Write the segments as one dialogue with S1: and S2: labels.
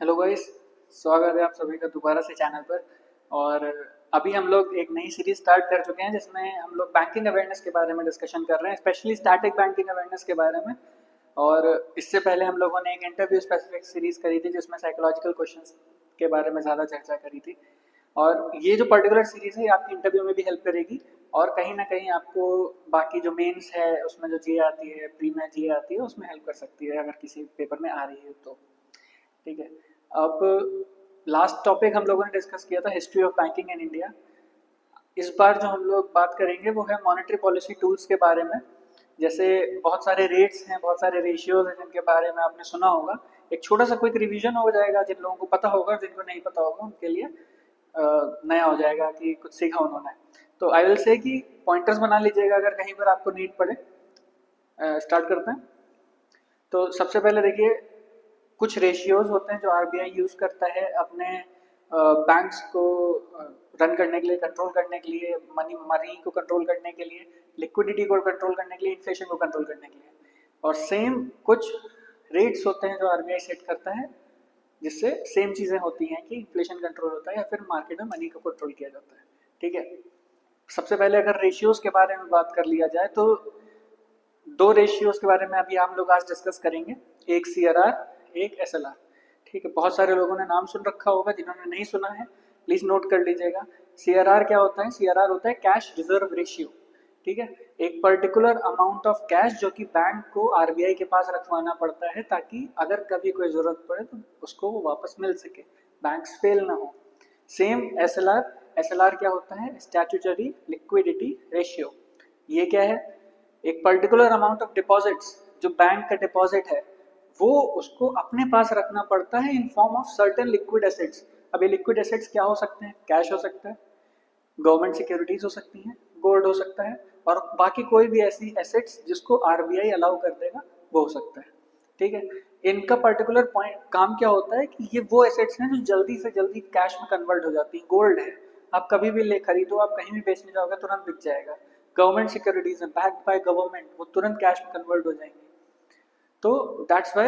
S1: Hello guys. स्वागत है आप सभी का दोबारा से चैनल पर। और अभी हम लोग एक नई सीरीज स्टार्ट कर चुके हैं जिसमें हम लोग बैंकिंग अवेयरनेस के बारे में डिस्कशन कर रहे हैं, स्पेशली स्टैटिक बैंकिंग अवेयरनेस के बारे में। और इससे पहले हम लोगों ने एक इंटरव्यू स्पेसिफिक सीरीज करी थी जिसमें साइकोलॉजिकल क्वेश्चंस के बारे में ज़्यादा चर्चा करी थी। और ये जो पर्टिकुलर सीरीज है आपकी इंटरव्यू में भी हेल्प करेगी और कहीं ना कहीं आपको बाकी जो मेंस है उसमें जो जी आती है, प्री में जी आती है, उसमें हेल्प कर सकती है अगर किसी पेपर में आ रही है तो। ठीक है। अब लास्ट टॉपिक हम लोगों ने डिस्कस किया था history of banking in India. इस बार जो हम लोग बात करेंगे वो है मॉनेटरी पॉलिसी टूल्स के बारे में। जैसे बहुत सारे रेट्स हैं, बहुत सारे रेशियोज हैं जिनके बारे में आपने सुना होगा। एक छोटा सा क्विक रिवीजन हो जाएगा, जिन लोगों को पता होगा, जिनको नहीं पता होगा उनके लिए नया हो जाएगा कि कुछ सीखा उन्होंने। तो आई विल से कि पॉइंटर्स बना लीजिएगा अगर कहीं पर आपको नीड पड़े। स्टार्ट करते हैं। तो सबसे पहले देखिए, कुछ रेशियोज होते हैं जो आरबीआई यूज करता है अपने बैंक्स को रन करने के लिए, कंट्रोल करने के लिए, मनी मनी को कंट्रोल करने के लिए, लिक्विडिटी को कंट्रोल करने के लिए, इन्फ्लेशन को कंट्रोल करने के लिए। और सेम कुछ रेट्स होते हैं जो आरबीआई सेट करता है जिससे सेम चीज़ें होती हैं कि इन्फ्लेशन कंट्रोल होता है या फिर मार्केट में मनी को कंट्रोल किया जाता है। ठीक है। सबसे पहले अगर रेशियोज के बारे में बात कर लिया जाए तो दो रेशियोज के बारे में अभी हम लोग आज डिस्कस करेंगे, एक सीआरआर, एक एसएलआर। ठीक है। बहुत सारे लोगों ने नाम सुन रखा होगा, जिन्होंने नहीं सुना है प्लीज नोट कर लीजिएगा। सीआरआर क्या होता है? सीआरआर होता है कैश रिजर्व रेशियो। ठीक है। एक पर्टिकुलर अमाउंट ऑफ कैश जो कि बैंक को आरबीआई के पास रखवाना पड़ता है ताकि अगर कभी कोई जरूरत पड़े तो उसको वो वापस मिल सके, बैंक्स फेल ना हो। Same SLR. एसएलआर क्या होता है? Statutory liquidity ratio. ये क्या है? एक पर्टिकुलर अमाउंट ऑफ डिपॉजिट्स, जो बैंक का डिपॉजिट है वो उसको अपने पास रखना पड़ता है in form of certain liquid assets. अब ये लिक्विड एसेट्स क्या हो सकते हैं? कैश हो सकता है, गवर्नमेंट सिक्योरिटीज हो सकती हैं, गोल्ड हो सकता है, और बाकी कोई भी ऐसी एसेट्स जिसको आरबीआई अलाउ कर देगा वो हो सकता है। ठीक है। इनका पर्टिकुलर पॉइंट काम क्या होता है कि ये वो एसेट्स हैं जो जल्दी से जल्दी कैश में कन्वर्ट हो जाती हैं। गोल्ड है, आप कभी भी ले खरीदो, आप कहीं भी बेचने जाओगे तुरंत बिक जाएगा। गवर्नमेंट सिक्योरिटीज है, बैक्ड बाय गवर्नमेंट, वो तुरंत कैश में कन्वर्ट हो जाएंगे। तो दैट्स वाई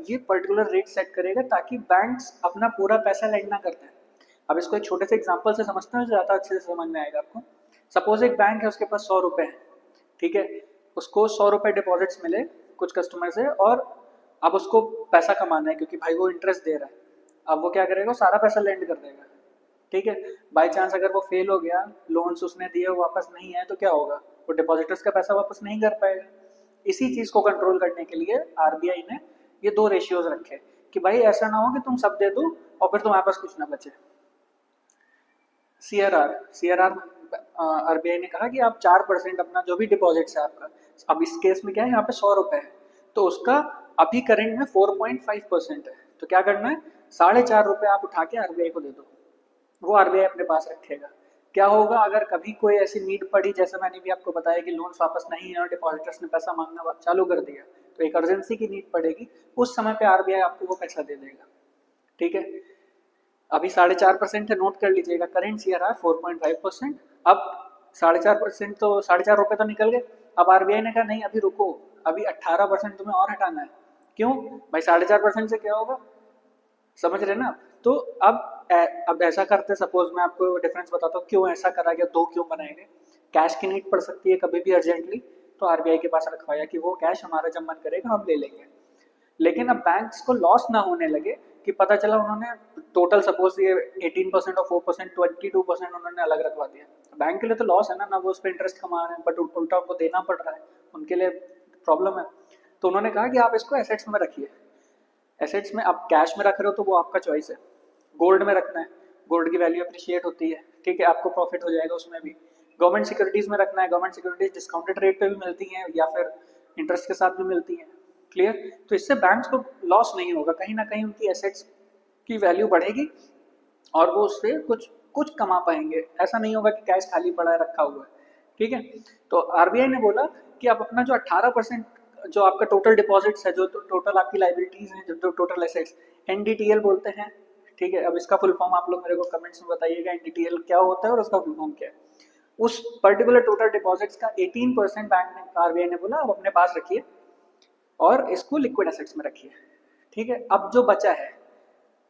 S1: ये पर्टिकुलर रेट सेट करेगा ताकि बैंक्स अपना पूरा पैसा लैंड ना करते हैं। अब इसको एक छोटे से एग्जांपल से समझते हैं, ज़्यादा अच्छे से समझ में आएगा आपको। सपोज एक बैंक है, उसके पास 100 रुपए है। ठीक है। उसको 100 रुपए डिपॉजिट्स मिले कुछ कस्टमर से, और अब उसको पैसा कमाना है क्योंकि भाई वो इंटरेस्ट दे रहा है। अब वो क्या करेगा? वो सारा पैसा लैंड कर देगा। ठीक है। बाई चांस अगर वो फेल हो गया, लोन्स उसने दिए वो वापस नहीं आए, तो क्या होगा? वो डिपॉजिटर्स का पैसा वापस नहीं कर पाएगा। इसी चीज को कंट्रोल करने के लिए आरबीआई ने ये दो रेशियोज रखे कि भाई ऐसा ना हो कि तुम सब दे दो और फिर तुम्हारे पास कुछ ना बचे। सीआरआर। सीआरआर आरबीआई ने कहा कि आप 4% अपना जो भी डिपॉजिट है आपका, अब इस केस में क्या है, यहाँ पे 100 रुपए है तो उसका अभी करंट में 4.5% है। तो क्या करना है? 4.5 रुपए आप उठा के आरबीआई को दे दो, वो आरबीआई अपने पास रखेगा। क्या होगा अगर कभी कोई ऐसी नीड पड़ी, जैसे मैंने भी आपको बताया कि लोन्स वापस नहीं है और डिपॉजिटर्स ने पैसा मांगना चालू कर दिया, तो एक अर्जेंसी की नीड पड़ेगी, उस समय पे आरबीआई आपको वो पैसा दे देगा। ठीक है। अभी 4.5% है, नोट कर लीजिएगा। Current CRR 4.5%। अब 4.5% तो 4.5 रुपए तो निकल गए। अब आरबीआई ने कहा नहीं, अभी रुको, अभी 18% तुम्हें और हटाना है। क्यों भाई? 4.5% से क्या होगा, समझ रहे ना आप? तो अब ऐसा करते, सपोज मैं आपको डिफरेंस बताता हूँ क्यों ऐसा करा गया, दो क्यों बनाए गए। कैश की नीड पड़ सकती है कभी भी अर्जेंटली, तो आरबीआई के पास रखवाया कि वो कैश हमारा जब मन करेगा हम ले लेंगे। लेकिन अब बैंक्स को लॉस ना होने लगे कि पता चला उन्होंने टोटल सपोज ये 18% और 4%, 22% उन्होंने अलग रखवा दिया। बैंक के लिए तो लॉस है ना वो उस पर इंटरेस्ट कमा रहे हैं, बट उल्टा उनको देना पड़ रहा है, उनके लिए प्रॉब्लम है। तो उन्होंने कहा कि आप इसको एसेट्स में रखिए। एसेट्स में आप कैश में रख रहे हो तो वो आपका चॉइस है। गोल्ड में रखना है, गोल्ड की वैल्यू अप्रिशिएट होती है, ठीक है, आपको प्रॉफिट हो जाएगा उसमें भी। गवर्नमेंट सिक्योरिटीज में रखना है, गवर्नमेंट सिक्योरिटीज डिस्काउंटेड रेट पे भी मिलती हैं या फिर इंटरेस्ट के साथ भी मिलती हैं। क्लियर? तो इससे बैंक्स को लॉस नहीं होगा, कहीं ना कहीं उनकी एसेट्स की वैल्यू बढ़ेगी और वो उससे कुछ कुछ कमा पाएंगे। ऐसा नहीं होगा कि कैश खाली पड़ा है, रखा हुआ है। ठीक है। तो आरबीआई ने बोला कि आप अपना जो 18% जो आपका टोटल डिपॉजिट्स है, जो टोटल आपकी लाइबिलिटीज हैं, जो टोटल एसेट्स, एनडीटीएल बोलते हैं। ठीक है। अब इसका फुल फॉर्म आप लोग मेरे को कमेंट्स में बताइएगा, एनडीटीएल क्या होता है और उसका फुल फॉर्म क्या है। उस पर्टिकुलर टोटल डिपॉजिट्स का 18% बैंक ने, आरबीआई ने बोला, आप अपने पास रखिए और इसको लिक्विड एसेट्स में रखिए। ठीक है। अब जो बचा है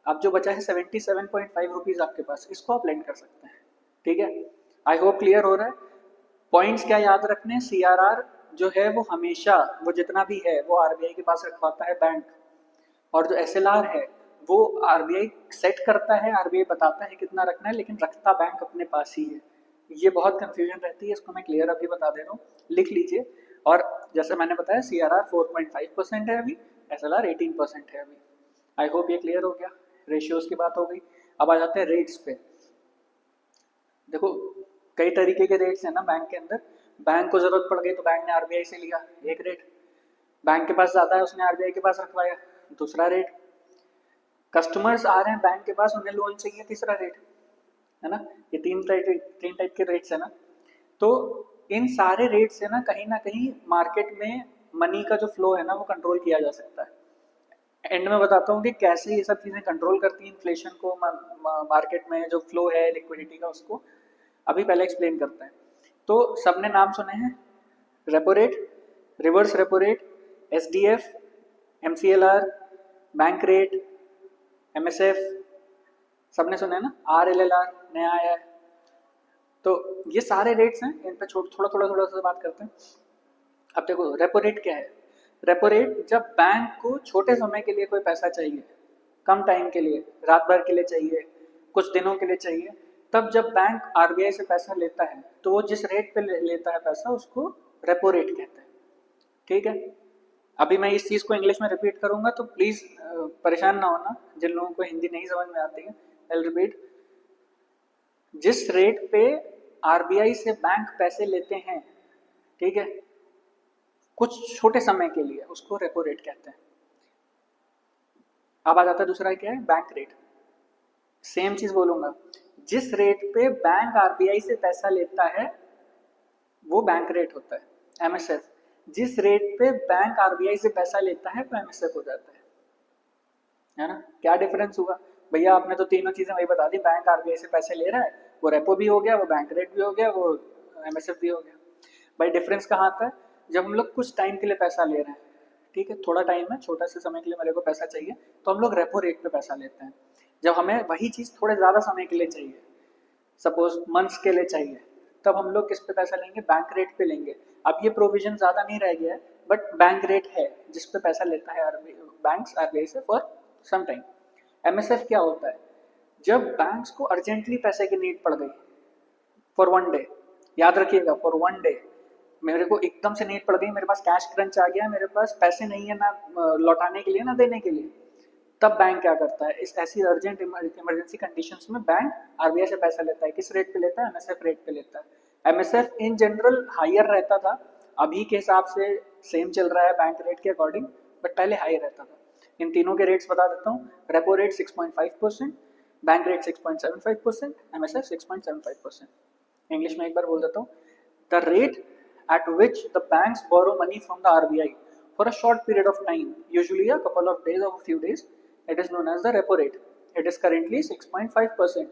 S1: अब जो बचा है 77.5 रुपीज़ आपके पास, इसको आप लेंड कर सकते हैं। ठीक है, आई होप क्लियर हो रहा है। पॉइंट्स क्या याद रखने, CRR जो है वो हमेशा, वो जितना भी है वो RBI के पास रखवाता है बैंक, और जो SLR है वो RBI सेट करता है, RBI बताता है कितना रखना है, लेकिन रखता बैंक अपने पास ही है। ये बहुत कंफ्यूजन रहती है, इसको मैं क्लियर अभी बता दे रहा हूँ, लिख लीजिए। और जैसे मैंने बताया CRR 4.5% है अभी, SLR 18% है अभी। आई होप ये क्लियर हो गया। रेशियोज की बात हो गई, अब आ जाते हैं रेट्स पे। देखो कई तरीके के रेट्स हैं ना बैंक के अंदर। बैंक को जरूरत पड़ गई तो बैंक ने RBI से लिया एक रेट, बैंक के पास ज्यादा है उसने RBI के पास रखवाया दूसरा रेट, कस्टमर्स आ रहे हैं बैंक के पास, उन्हें लोन चाहिए तीसरा रेट, है ना। ये तीन टाइप के रेट्स है ना। तो इन सारे रेट से ना कहीं मार्केट में मनी का जो फ्लो है ना वो कंट्रोल किया जा सकता है। एंड में बताता हूँ कि कैसे ये सब चीज़ें कंट्रोल करती हैं इन्फ्लेशन को, मार्केट में जो फ्लो है लिक्विडिटी का उसको। अभी पहले एक्सप्लेन करते हैं। तो सबने नाम सुने हैं, repo rate, reverse repo rate, SDF, MCLR, bank rate, MSF, सबने सुने हैं ना। RLLR नया आया है। तो ये सारे रेट्स हैं, इन पर थोड़ा सा बात करते हैं। अब देखो रेपो रेट क्या है। रेपो रेट जब बैंक को छोटे समय के लिए कोई पैसा चाहिए, कम टाइम के लिए, रात भर के लिए चाहिए, कुछ दिनों के लिए चाहिए, तब जब बैंक RBI से पैसा लेता है तो वो जिस रेट पे लेता है पैसा उसको रेपो रेट कहते हैं। ठीक है, अभी मैं इस चीज़ को इंग्लिश में रिपीट करूंगा तो प्लीज़ परेशान ना होना जिन लोगों को हिंदी नहीं समझ में आती है। आई रिपीट, जिस रेट पे RBI से बैंक पैसे लेते हैं, ठीक है, कुछ छोटे समय के लिए, उसको रेपो रेट कहते हैं। अब आ जाता है दूसरा क्या है, बैंक रेट। सेम चीज बोलूंगा, जिस रेट पे बैंक RBI से पैसा लेता है वो बैंक रेट होता है। MSF, जिस रेट पे बैंक RBI से पैसा लेता है वो MSF हो जाता है ना। क्या डिफरेंस हुआ भैया, आपने तो तीनों चीजें वही बता दी, बैंक RBI से पैसे ले रहा है, वो रेपो भी हो गया, वो बैंक रेट भी हो गया, वो MSF भी हो गया। भाई डिफरेंस कहाँ आता है, जब हम लोग कुछ टाइम के लिए पैसा ले रहे हैं, ठीक है, थोड़ा टाइम है, छोटा सा समय के लिए मेरे को पैसा चाहिए, तो हम लोग रेपो रेट पे पैसा लेते हैं। जब हमें वही चीज़ थोड़े ज़्यादा समय के लिए चाहिए, सपोज मंथ्स के लिए चाहिए, तब हम लोग किस पे पैसा लेंगे, बैंक रेट पे लेंगे। अब ये प्रोविजन ज़्यादा नहीं रह गया है, बट बैंक रेट है जिस पे पैसा लेता है बैंक्स RBI से फॉर सम टाइम। MSF क्या होता है, जब बैंक्स को अर्जेंटली पैसे की नीड पड़ गई फॉर वन डे, याद रखिएगा फॉर वन डे, मेरे को एकदम से नीड पड़ गई, मेरे पास कैश क्रंच आ गया, मेरे पास पैसे नहीं है ना लौटाने के लिए ना देने के लिए, तब बैंक क्या करता है, इस ऐसी अर्जेंट इमरजेंसी कंडीशंस में बैंक RBI से पैसा लेता है। किस रेट पे लेता है, MSF रेट पे लेता है। MSF इन जनरल हायर रहता था, अभी के हिसाब से सेम चल रहा है बैंक रेट के अकॉर्डिंग, बट पहले हाई रहता था। इन तीनों के रेट्स बता देता हूँ, repo rate 6.5%, bank rate 6.75%, MSF 6.75%। English में एक बार बोल देता हूँ, the rate at which the banks borrow money from the RBI for a short period of time, usually a couple of days or a few days, it is known as the repo rate. It is currently 6.5%.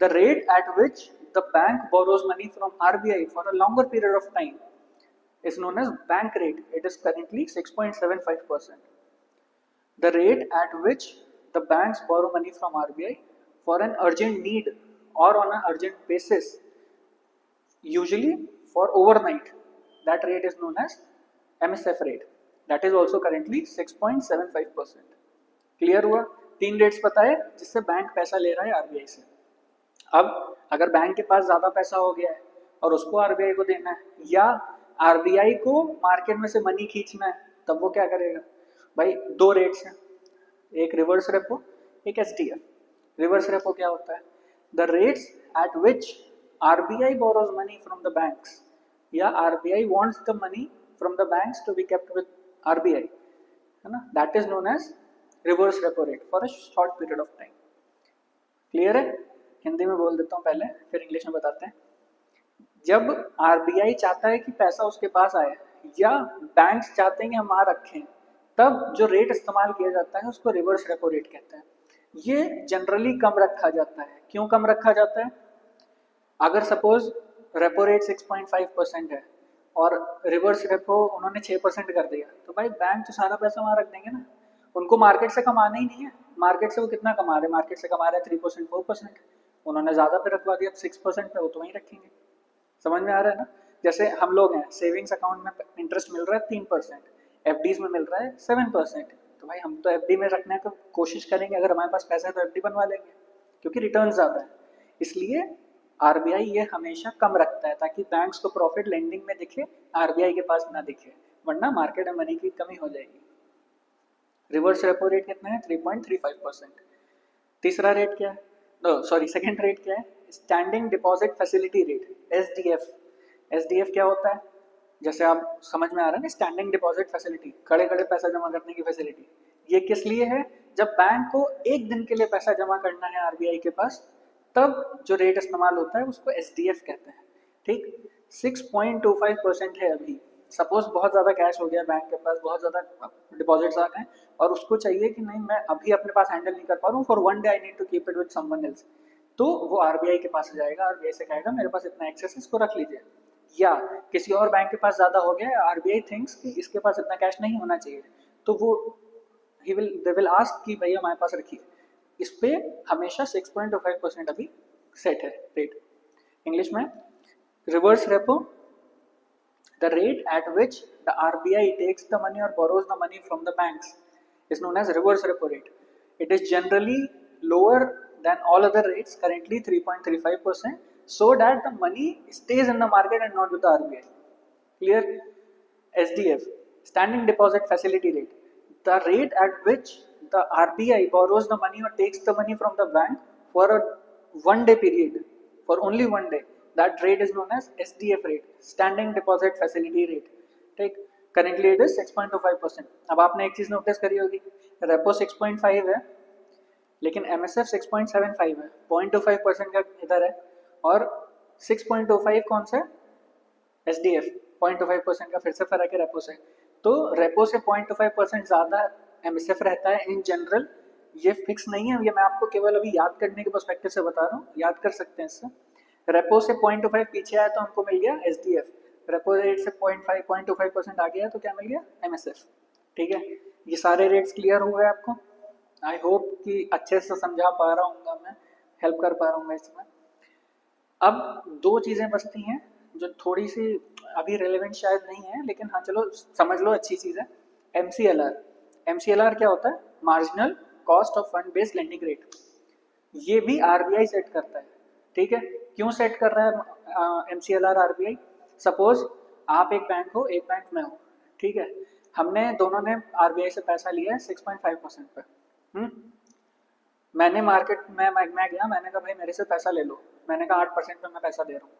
S1: The rate at which the bank borrows money from RBI for a longer period of time is known as bank rate. It is currently 6.75%. The rate at which the banks borrow money from RBI for an urgent need or on an urgent basis, usually for overnight, that rate is known as MSF rate. That is also currently 6.75%. Clear हुआ, तीन rates पता है जिससे bank पैसा ले रहा है RBI से। अब अगर बैंक के पास ज्यादा पैसा हो गया है और उसको RBI को देना है, या RBI को मार्केट में से मनी खींचना है, तब वो क्या करेगा भाई, दो रेट्स हैं, एक रिवर्स रेपो, एक SDF। रिवर्स रेपो क्या होता है, the rates eight which RBI borrows money from the banks, या RBI wants the money from the banks to be kept with RBI, है ना, that is known as reverse repo rate for a short period of time. Clear है, हिंदी में बोल देता हूँ पहले, फिर इंग्लिश में बताते हैं। जब RBI चाहता है कि पैसा उसके पास आए, या बैंक्स चाहते हैं कि हम वहाँ रखें, तब जो रेट इस्तेमाल किया जाता है उसको रिवर्स रेपो रेट कहते हैं। ये जनरली कम रखा जाता है। क्यों कम रखा जाता है, अगर सपोज रेपो रेट 6.5% है और रिवर्स रेपो उन्होंने 6% कर दिया, तो भाई बैंक तो सारा पैसा वहां रख देंगे ना, उनको मार्केट से कमाना ही नहीं है, मार्केट से वो कितना कमा रहे हैं, मार्केट से कमा रहे हैं 3% 4%, उन्होंने ज़्यादा पे रखवा दिया 6% पे, वो तो वहीं रखेंगे। समझ में आ रहा है ना? जैसे हम लोग हैं, सेविंग्स अकाउंट में इंटरेस्ट मिल रहा है 3%, एफडीज में मिल रहा है 7%, तो भाई हम तो एफडी में रखने का कोशिश करेंगे, अगर हमारे पास पैसा है तो एफडी बनवा लेंगे, क्योंकि रिटर्न ज़्यादा है। इसलिए आरबीआई ये हमेशा कम रखता है ताकि बैंक्स को प्रॉफिट लेंडिंग में दिखे, आरबीआई के पास ना दिखे, वरना मार्केट में मनी की कमी हो जाएगी। रिवर्स रेपो रेट कितना है? 3.35%। तीसरा रेट क्या है? सॉरी, सेकंड रेट क्या है? Standing deposit facility rate, SDF. SDF क्या होता है? जैसे आप समझ में आ रहा है ना, स्टैंडिंग डिपॉजिट फैसिलिटी, खड़े खड़े पैसा जमा करने की फैसिलिटी। ये किस लिए है? जब बैंक को एक दिन के लिए पैसा जमा करना है आरबीआई के पास, तब जो रेट इस्तेमाल होता है उसको एसडीएफ कहते हैं। ठीक, 6.25% है अभी। सपोज बहुत ज़्यादा कैश हो गया बैंक के पास, बहुत ज़्यादा डिपॉजिट्स आ गए और उसको चाहिए कि नहीं, मैं अभी अपने पास हैंडल नहीं कर पा रहा हूँ, for one day I need to keep it with someone else, तो वो आरबीआई के पास जाएगा, आरबीआई से कहेगा मेरे पास इतना एक्सेस है, इसको रख लीजिए। या किसी और बैंक के पास ज़्यादा हो गया, आरबीआई थिंक्स कि इसके पास इतना कैश नहीं होना चाहिए, तो वो दे विल आस्क कि भैया हमारे पास रखिए। इस पे हमेशा 6.25% अभी सेट है रेट। इंग्लिश में reverse repo, the rate at which the RBI takes the money or borrows the money from the banks is known as reverse repo rate. It is generally lower than all other rates, currently 3.35%, so that the money stays in the market and not with the RBI. Clear? SDF, standing deposit facility rate, the rate at which the RBI borrows the money or takes the money from the bank for a one day period, for only one day, that rate is known as SDF rate, standing deposit facility rate. ठीक, currently it is 6.25%. अब आपने एक चीज notice करी होगी, repo 6.5 है लेकिन MSF 6.75 है, 0.25% का इधर है, और 6.25 कौन सा? एसडीएफ 0.25% का फिर से फर्क है रेपो से। तो रेपो से 0.25% ज़्यादा एमएसएफ रहता है इन जनरल, ये फिक्स नहीं है, ये मैं आपको केवल अभी याद करने के पर्सपेक्टिव से बता रहा हूँ, याद कर सकते हैं इससे। रेपो से 0.25 पीछे आया तो हमको मिल गया एसडीएफ, रेपो रेट से 0.25% आ गया तो क्या मिल गया? एमएसएफ। ठीक है, ये सारे रेट्स क्लियर हो गए आपको? आई होप कि अच्छे से समझा पा रहा हूँ मैं, हेल्प कर पा रहा हूँ इसमें। अब दो चीज़ें बचती हैं जो थोड़ी सी अभी रेलेवेंट शायद नहीं है, लेकिन हाँ चलो समझ लो, अच्छी चीज़ है। MCLR, MCLR क्या होता है? Marginal cost of fund based lending rate. ये भी आरबीआई सेट करता है। ठीक है, क्यों सेट कर रहा है MCLR आरबीआई? सपोज आप एक बैंक हो, एक बैंक में हो, ठीक है, हमने दोनों ने आरबीआई से पैसा लिया है 6.5% पे। मैंने मार्केट में मैं गया, मैंने कहा भाई मेरे से पैसा ले लो, मैंने कहा 8% पे मैं पैसा दे रहा हूँ।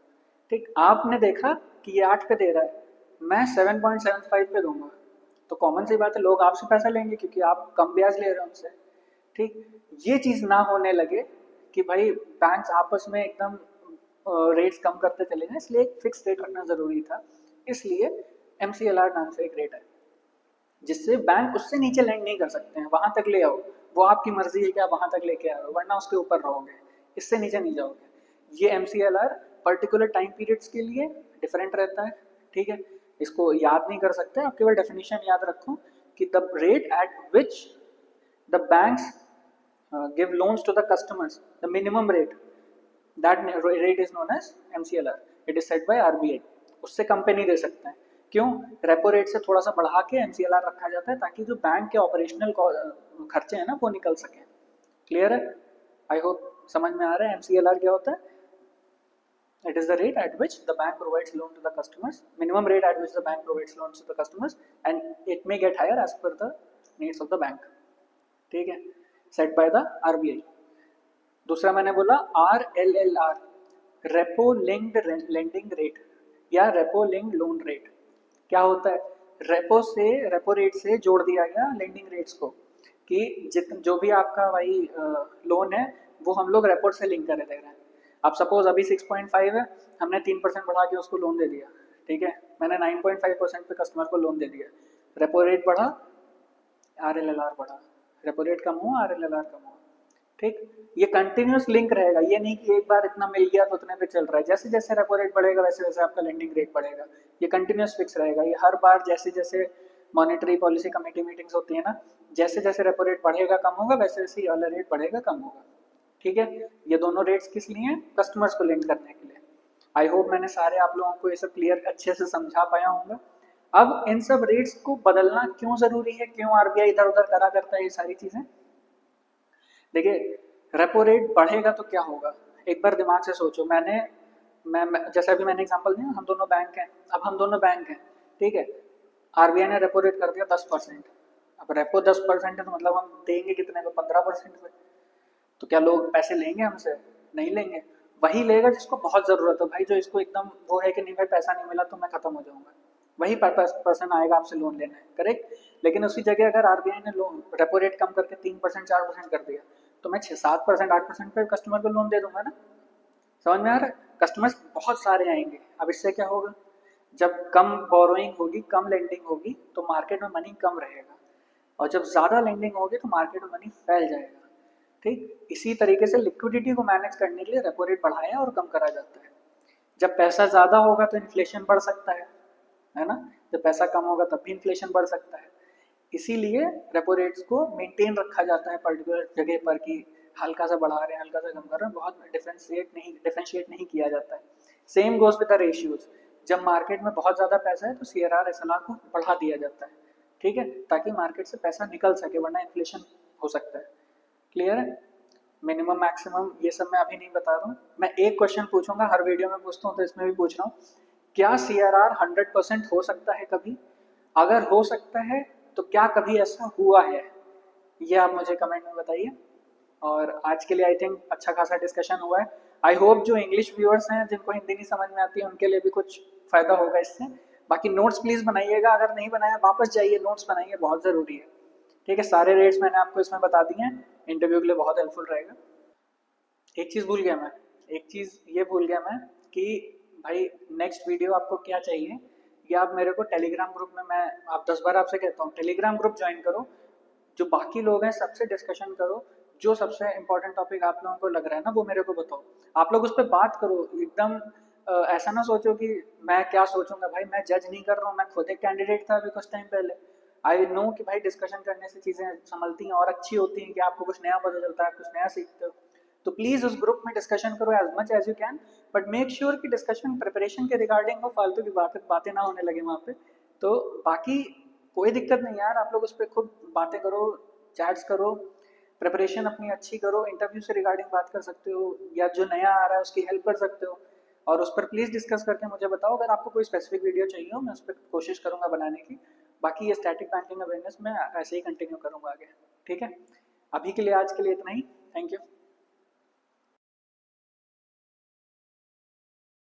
S1: ठीक, आपने देखा कि ये 8 पे दे रहा है, मैं 7.75 पे दूंगा, तो कॉमन सी बात है लोग आपसे पैसा लेंगे क्योंकि आप कम ब्याज ले रहे हो उनसे। ठीक, ये चीज़ ना होने लगे कि भाई बैंक्स आपस में एकदम रेट्स कम करते चले जाएं, इसलिए एक फिक्स रेट रखना ज़रूरी था। इसलिए MCLR नाम से एक रेट है जिससे बैंक उससे नीचे लैंड नहीं कर सकते हैं, वहाँ तक ले आओ, वो आपकी मर्जी है कि आप वहाँ तक लेके आ रहे हो, वरना उसके ऊपर रहोगे, इससे नीचे नहीं जाओगे। ये MCLR पर्टिकुलर टाइम पीरियड्स के लिए डिफरेंट रहता है। ठीक है, इसको याद नहीं कर सकते, आप केवल डेफिनेशन याद रखो कि the rate at which the banks give loans to the customers, the minimum rate, that rate is known as MCLR, it is set by RBI। उससे कम पे नहीं दे सकते हैं। क्यों? रेपो रेट से थोड़ा सा बढ़ा के MCLR रखा जाता है ताकि जो बैंक के ऑपरेशनल खर्चे हैं ना वो निकल सके। क्लियर है? आई होप समझ में आ रहा है MCLR क्या होता है? It is the rate at which the bank provides loan to the customers, minimum rate at which the bank provides loans to the customers, and it may get higher as per the needs of the bank. ठीक है, set by the RBI। दूसरा मैंने बोला RLLR, repo linked lending rate या repo linked loan rate. क्या होता है? Repo rate से जोड़ दिया गया लेंडिंग रेट्स को कि जो भी आपका भाई लोन है वो हम लोग रेपो से लिंक कर दे रहे हैं। अब सपोज अभी 6.5 है, हमने 3% बढ़ा के उसको लोन दे दिया। ठीक है, मैंने 9.5% पे कस्टमर को लोन दे दिया, रेपो रेट बढ़ा, RLLR बढ़ा, रेपो रेट कम हुआ, RLLR कम हुआ। ठीक, ये कंटिन्यूस लिंक रहेगा, ये नहीं कि एक बार इतना मिल गया तो उतने पे चल रहा है। जैसे जैसे रेपो रेट बढ़ेगा वैसे वैसे आपका लेंडिंग रेट बढ़ेगा, ये कंटिन्यूस फिक्स रहेगा। ये हर बार जैसे जैसे मॉनेटरी पॉलिसी कमेटी मीटिंग्स होती है ना, जैसे जैसे रेपो रेट बढ़ेगा कम होगा, वैसे वैसे ये वाला रेट बढ़ेगा कम होगा। ठीक है, ये दोनों रेट्स किस लिए हैं? कस्टमर्स को लेंड करने के लिए। आई होप मैंने सारे आप लोगों को ये सब क्लियर अच्छे से समझा पाया हूँ। अब इन सब रेट्स को बदलना क्यों जरूरी है, क्यों आरबीआई इधर उधर करा करता है ये सारी चीजें? देखिए, रेपो रेट बढ़ेगा तो क्या होगा, एक बार दिमाग से सोचो। जैसे अभी मैंने एग्जांपल दिया, हम दोनों बैंक हैं। अब हम दोनों बैंक हैं, ठीक है। आरबीआई ने रेपो रेट कर दिया 10%। अब रेपो 10% है तो मतलब हम देंगे कितने पे? 15% पे। तो क्या लोग पैसे लेंगे हमसे? नहीं लेंगे। वही लेगा जिसको बहुत जरूरत है भाई, जो इसको एकदम वो है कि नहीं भाई पैसा नहीं मिला तो मैं खत्म हो जाऊंगा, वही पर्सन आएगा आपसे लोन लेना है, करेक्ट। लेकिन उसी जगह अगर आरबीआई ने लोन रेपो रेट कम करके 3% 4% कर दिया, तो मैं 6 7% 8% पे कस्टमर को लोन दे दूंगा ना। समझ में आ रहा है? कस्टमर्स बहुत सारे आएंगे। अब इससे क्या होगा, जब कम बोरोइंग होगी, कम लेंडिंग होगी, तो मार्केट में मनी कम रहेगा, और जब ज़्यादा लेंडिंग होगी तो मार्केट में मनी फैल जाएगा। ठीक इसी तरीके से लिक्विडिटी को मैनेज करने के लिए रेपो रेट बढ़ाया और कम करा जाता है। जब पैसा ज़्यादा होगा तो इन्फ्लेशन बढ़ सकता है ना। जब पैसा कम होगा तब भी इन्फ्लेशन बढ़ सकता है। इसीलिए रेपो रेट्स को मेंटेन रखा जाता है पर्टिकुलर जगह पर, कि हल्का सा बढ़ा रहे हैं हल्का सा कम कर रहे हैं, बहुत डिफरेंशिएट नहीं किया जाता है। Same goes with the ratios. जब मार्केट में बहुत ज़्यादा पैसा है तो सीआरआर एसएलआर को बढ़ा दिया जाता है, ठीक है, ताकि मार्केट से पैसा निकल सके, वरना इन्फ्लेशन हो सकता है। क्लियर है? मिनिमम मैक्सिमम ये सब मैं अभी नहीं बता रहा हूँ। मैं एक क्वेश्चन पूछूंगा, हर वीडियो में पूछता हूँ तो इसमें भी पूछ रहा हूँ, क्या सीआरआर 100% हो सकता है कभी? अगर हो सकता है तो क्या कभी ऐसा हुआ है? ये आप मुझे कमेंट में बताइए। और आज के लिए आई थिंक अच्छा खासा डिस्कशन हुआ है। आई होप जो इंग्लिश व्यूअर्स हैं जिनको हिंदी नहीं समझ में आती है उनके लिए भी कुछ फायदा होगा इससे। बाकी नोट्स प्लीज बनाइएगा, अगर नहीं बनाया वापस जाइए नोट्स बनाइए, बहुत जरूरी है। ठीक है, सारे रेट्स मैंने आपको इसमें बता दिए हैं, इंटरव्यू के लिए बहुत हेल्पफुल रहेगा। एक चीज़ भूल गया मैं, एक चीज़ ये भूल गया मैं कि भाई नेक्स्ट वीडियो आपको क्या चाहिए, ये आप मेरे को टेलीग्राम ग्रुप में, मैं आप 10 बार आपसे कहता हूँ टेलीग्राम ग्रुप ज्वाइन करो, जो बाकी लोग हैं सबसे डिस्कशन करो, जो सबसे इंपॉर्टेंट टॉपिक आप लोगों को लग रहा है ना वो मेरे को बताओ, आप लोग उस पर बात करो एकदम। ऐसा ना सोचो कि मैं क्या सोचूंगा, भाई मैं जज नहीं कर रहा हूँ, मैं खुद एक कैंडिडेट था अभी कुछ टाइम पहले। आई नो कि भाई डिस्कशन करने से चीज़ें संभलती हैं और अच्छी होती हैं, कि आपको कुछ नया पता चलता है, कुछ नया सीखते हो। तो प्लीज़ उस ग्रुप में डिस्कशन करो as much as you can, but make sure कि डिस्कशन प्रिपरेशन के रिगार्डिंग हो, फालतू की बातें ना होने लगे वहाँ पे। तो बाकी कोई दिक्कत नहीं यार, आप लोग उस पर खूब बातें करो, चैट्स करो, प्रिपरेशन अपनी अच्छी करो, इंटरव्यू से रिगार्डिंग बात कर सकते हो, या जो नया आ रहा है उसकी हेल्प कर सकते हो, और उस पर प्लीज़ डिस्कस करके मुझे बताओ। अगर आपको कोई स्पेसिफिक वीडियो चाहिए हो मैं उस पर कोशिश करूँगा बनाने की। बाकी ये स्टैटिक बैंकिंग अवेयरनेस में ऐसे ही कंटिन्यू करूँगा आगे। ठीक है, अभी के लिए आज के लिए इतना ही। Thank you.